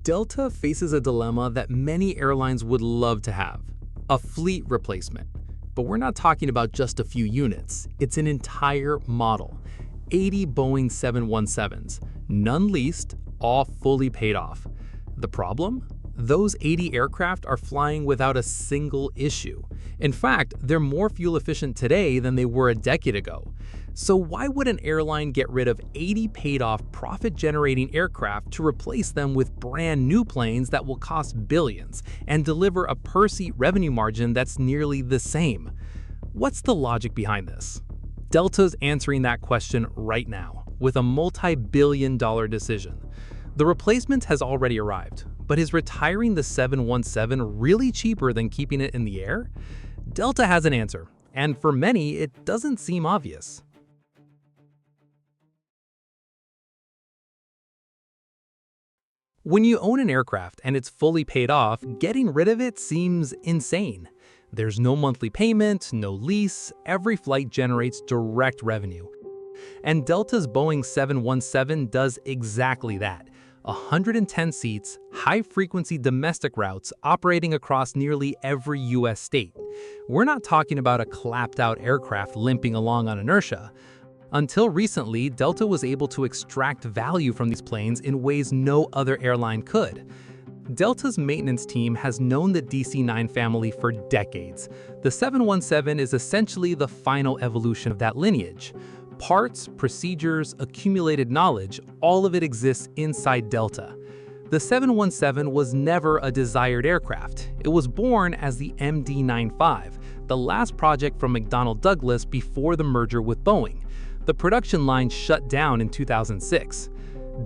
Delta faces a dilemma that many airlines would love to have: a fleet replacement. But we're not talking about just a few units. It's an entire model. 80 Boeing 717s, none leased, all fully paid off. The problem? Those 80 aircraft are flying without a single issue. In fact, they're more fuel efficient today than they were a decade ago. So why would an airline get rid of 80 paid-off, profit-generating aircraft to replace them with brand new planes that will cost billions and deliver a per-seat revenue margin that's nearly the same? What's the logic behind this? Delta's answering that question right now with a multi-billion-dollar decision. The replacement has already arrived, but is retiring the 717 really cheaper than keeping it in the air? Delta has an answer, and for many, it doesn't seem obvious. When you own an aircraft and it's fully paid off, getting rid of it seems insane. There's no monthly payment, no lease, every flight generates direct revenue. And Delta's Boeing 717 does exactly that. 110 seats, high-frequency domestic routes operating across nearly every U.S. state. We're not talking about a clapped-out aircraft limping along on inertia. Until recently, Delta was able to extract value from these planes in ways no other airline could. Delta's maintenance team has known the DC-9 family for decades. The 717 is essentially the final evolution of that lineage. Parts, procedures, accumulated knowledge, all of it exists inside Delta. The 717 was never a desired aircraft. It was born as the MD-95, the last project from McDonnell Douglas before the merger with Boeing. The production line shut down in 2006.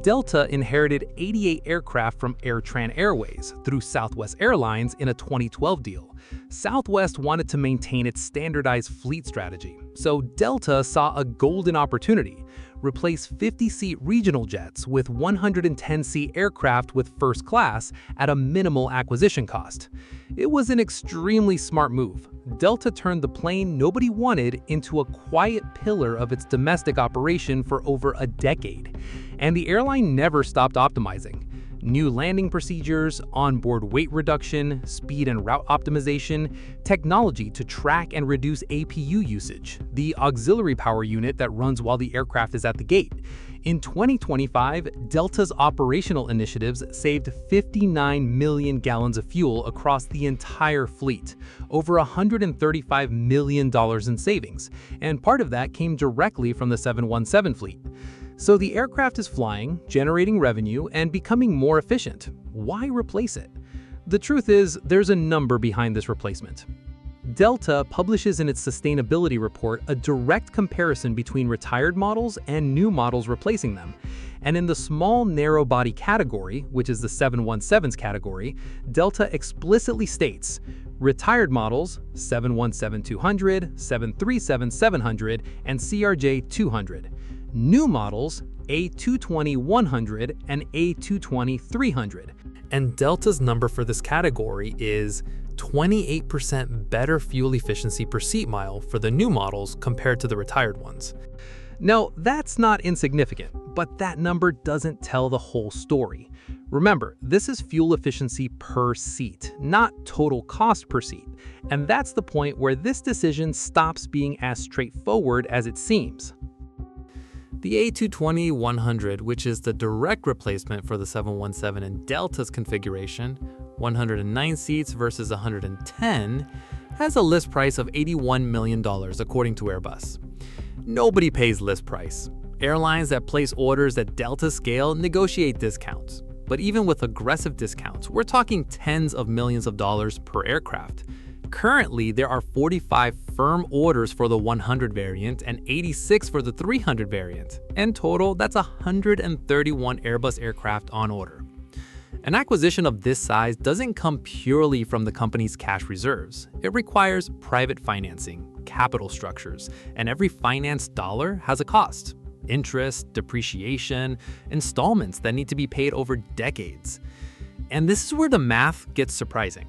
Delta inherited 88 aircraft from AirTran Airways through Southwest Airlines in a 2012 deal. Southwest wanted to maintain its standardized fleet strategy, so Delta saw a golden opportunity: replace 50-seat regional jets with 110-seat aircraft with first class at a minimal acquisition cost. It was an extremely smart move. Delta turned the plane nobody wanted into a quiet pillar of its domestic operation for over a decade. And the airline never stopped optimizing. New landing procedures, onboard weight reduction, speed and route optimization, technology to track and reduce APU usage, the auxiliary power unit that runs while the aircraft is at the gate. In 2025, Delta's operational initiatives saved 59 million gallons of fuel across the entire fleet, over $135 million in savings, and part of that came directly from the 717 fleet. So the aircraft is flying, generating revenue, and becoming more efficient. Why replace it? The truth is, there's a number behind this replacement. Delta publishes in its sustainability report a direct comparison between retired models and new models replacing them. And in the small narrow-body category, which is the 717's category, Delta explicitly states, retired models 717-200, 737-700, and CRJ-200. New models A220-100 and A220-300. And Delta's number for this category is 28% better fuel efficiency per seat mile for the new models compared to the retired ones. Now, that's not insignificant, but that number doesn't tell the whole story. Remember, this is fuel efficiency per seat, not total cost per seat. And that's the point where this decision stops being as straightforward as it seems. The A220-100, which is the direct replacement for the 717 in Delta's configuration, 109 seats versus 110, has a list price of $81 million according to Airbus. Nobody pays list price. Airlines that place orders at Delta scale negotiate discounts. But even with aggressive discounts, we're talking tens of millions of dollars per aircraft. Currently, there are 45 firm orders for the 100 variant and 86 for the 300 variant. In total, that's 131 Airbus aircraft on order. An acquisition of this size doesn't come purely from the company's cash reserves. It requires private financing, capital structures, and every financed dollar has a cost: interest, depreciation, installments that need to be paid over decades. And this is where the math gets surprising.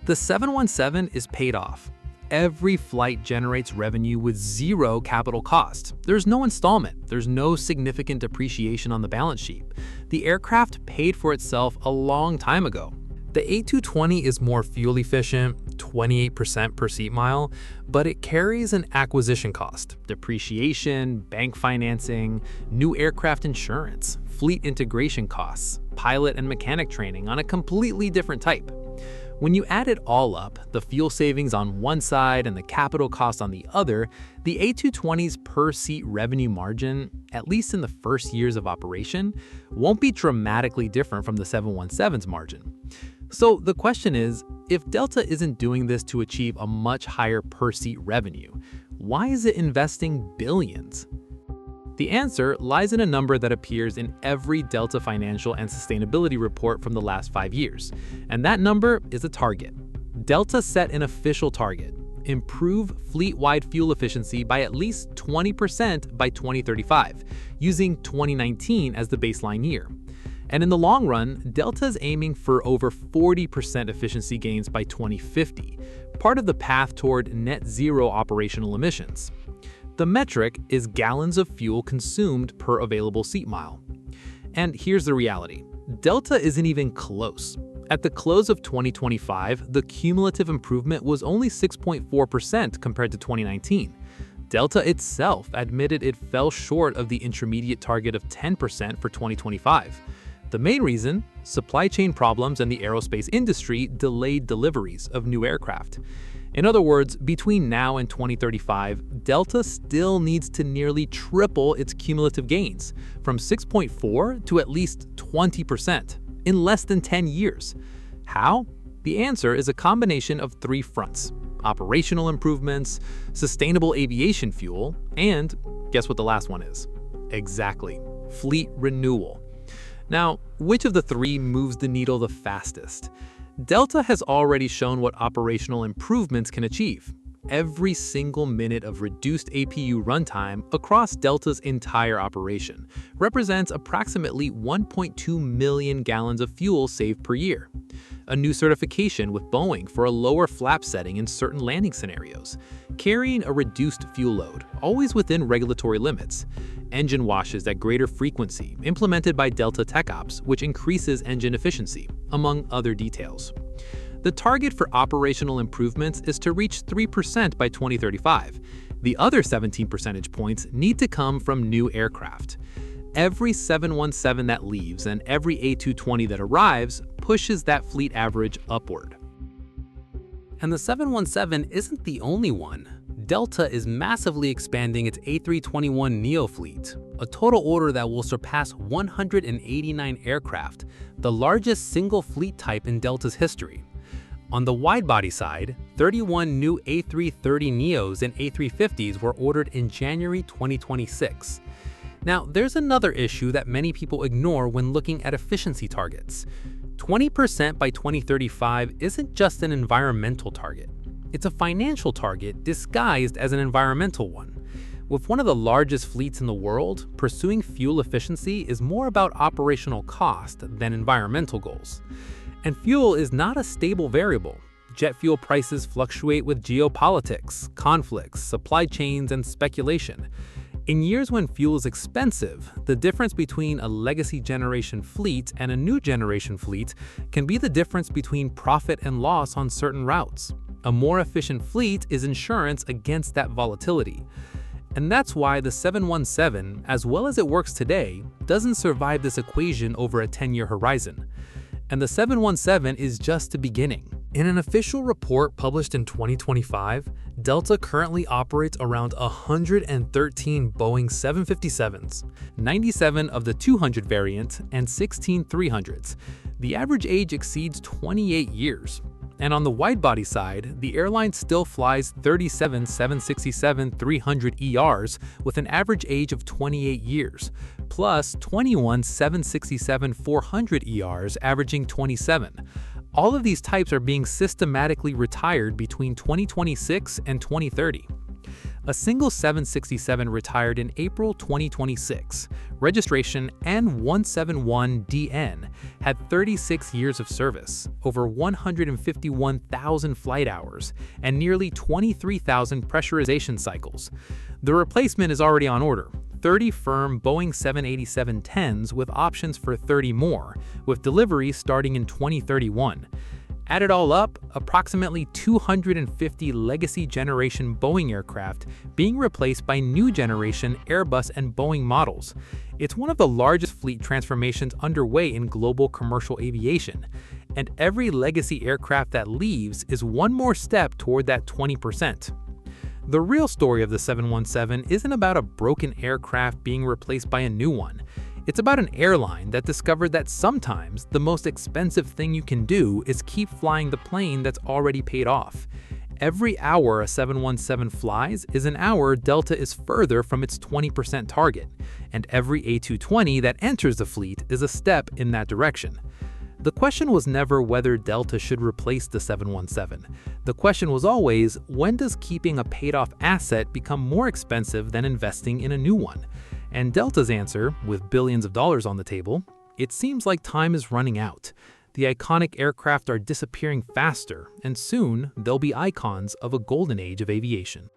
The 717 is paid off. Every flight generates revenue with zero capital cost. There's no installment. There's no significant depreciation on the balance sheet. The aircraft paid for itself a long time ago. The A220 is more fuel efficient, 28% per seat mile, but it carries an acquisition cost, depreciation, bank financing, new aircraft insurance, fleet integration costs, pilot and mechanic training on a completely different type. When you add it all up, the fuel savings on one side and the capital cost on the other, the A220's per-seat revenue margin, at least in the first years of operation, won't be dramatically different from the 717's margin. So the question is, if Delta isn't doing this to achieve a much higher per-seat revenue, why is it investing billions? The answer lies in a number that appears in every Delta financial and sustainability report from the last 5 years, and that number is a target. Delta set an official target: improve fleet-wide fuel efficiency by at least 20% by 2035, using 2019 as the baseline year. And in the long run, Delta is aiming for over 40% efficiency gains by 2050, part of the path toward net zero operational emissions. The metric is gallons of fuel consumed per available seat mile. And here's the reality: Delta isn't even close. At the close of 2025, the cumulative improvement was only 6.4% compared to 2019. Delta itself admitted it fell short of the intermediate target of 10% for 2025. The main reason? Supply chain problems and the aerospace industry delayed deliveries of new aircraft. In other words, between now and 2035, Delta still needs to nearly triple its cumulative gains, from 6.4 to at least 20%, in less than 10 years. How? The answer is a combination of 3 fronts: operational improvements, sustainable aviation fuel, and guess what the last one is? Exactly, fleet renewal. Now, which of the 3 moves the needle the fastest? Delta has already shown what operational improvements can achieve. Every single minute of reduced APU runtime across Delta's entire operation represents approximately 1.2 million gallons of fuel saved per year. A new certification with Boeing for a lower flap setting in certain landing scenarios. Carrying a reduced fuel load, always within regulatory limits. Engine washes at greater frequency, implemented by Delta TechOps, which increases engine efficiency, among other details. The target for operational improvements is to reach 3% by 2035. The other 17 percentage points need to come from new aircraft. Every 717 that leaves and every A220 that arrives pushes that fleet average upward. And the 717 isn't the only one. Delta is massively expanding its A321neo fleet, a total order that will surpass 189 aircraft, the largest single fleet type in Delta's history. On the wide-body side, 31 new A330neos and A350s were ordered in January 2026. Now, there's another issue that many people ignore when looking at efficiency targets. 20% by 2035 isn't just an environmental target. It's a financial target disguised as an environmental one. With one of the largest fleets in the world, pursuing fuel efficiency is more about operational cost than environmental goals. And fuel is not a stable variable. Jet fuel prices fluctuate with geopolitics, conflicts, supply chains, and speculation. In years when fuel is expensive, the difference between a legacy generation fleet and a new generation fleet can be the difference between profit and loss on certain routes. A more efficient fleet is insurance against that volatility. And that's why the 717, as well as it works today, doesn't survive this equation over a 10-year horizon. And the 717 is just the beginning. In an official report published in 2025, Delta currently operates around 113 Boeing 757s, 97 of the 200 variant, and 16 300s. The average age exceeds 28 years. And on the wide-body side, the airline still flies 37 767-300ERs with an average age of 28 years, plus 21 767-400ERs averaging 27. All of these types are being systematically retired between 2026 and 2030. A single 767 retired in April 2026. Registration N171DN had 36 years of service, over 151,000 flight hours, and nearly 23,000 pressurization cycles. The replacement is already on order. 30 firm Boeing 787-10s with options for 30 more, with deliveries starting in 2031. Add it all up, approximately 250 legacy generation Boeing aircraft being replaced by new generation Airbus and Boeing models. It's one of the largest fleet transformations underway in global commercial aviation, and every legacy aircraft that leaves is one more step toward that 20%. The real story of the 717 isn't about a broken aircraft being replaced by a new one. It's about an airline that discovered that sometimes the most expensive thing you can do is keep flying the plane that's already paid off. Every hour a 717 flies is an hour Delta is further from its 20% target, and every A220 that enters the fleet is a step in that direction. The question was never whether Delta should replace the 717. The question was always, when does keeping a paid-off asset become more expensive than investing in a new one? And Delta's answer, with billions of dollars on the table, it seems like time is running out. The iconic aircraft are disappearing faster, and soon they'll be icons of a golden age of aviation.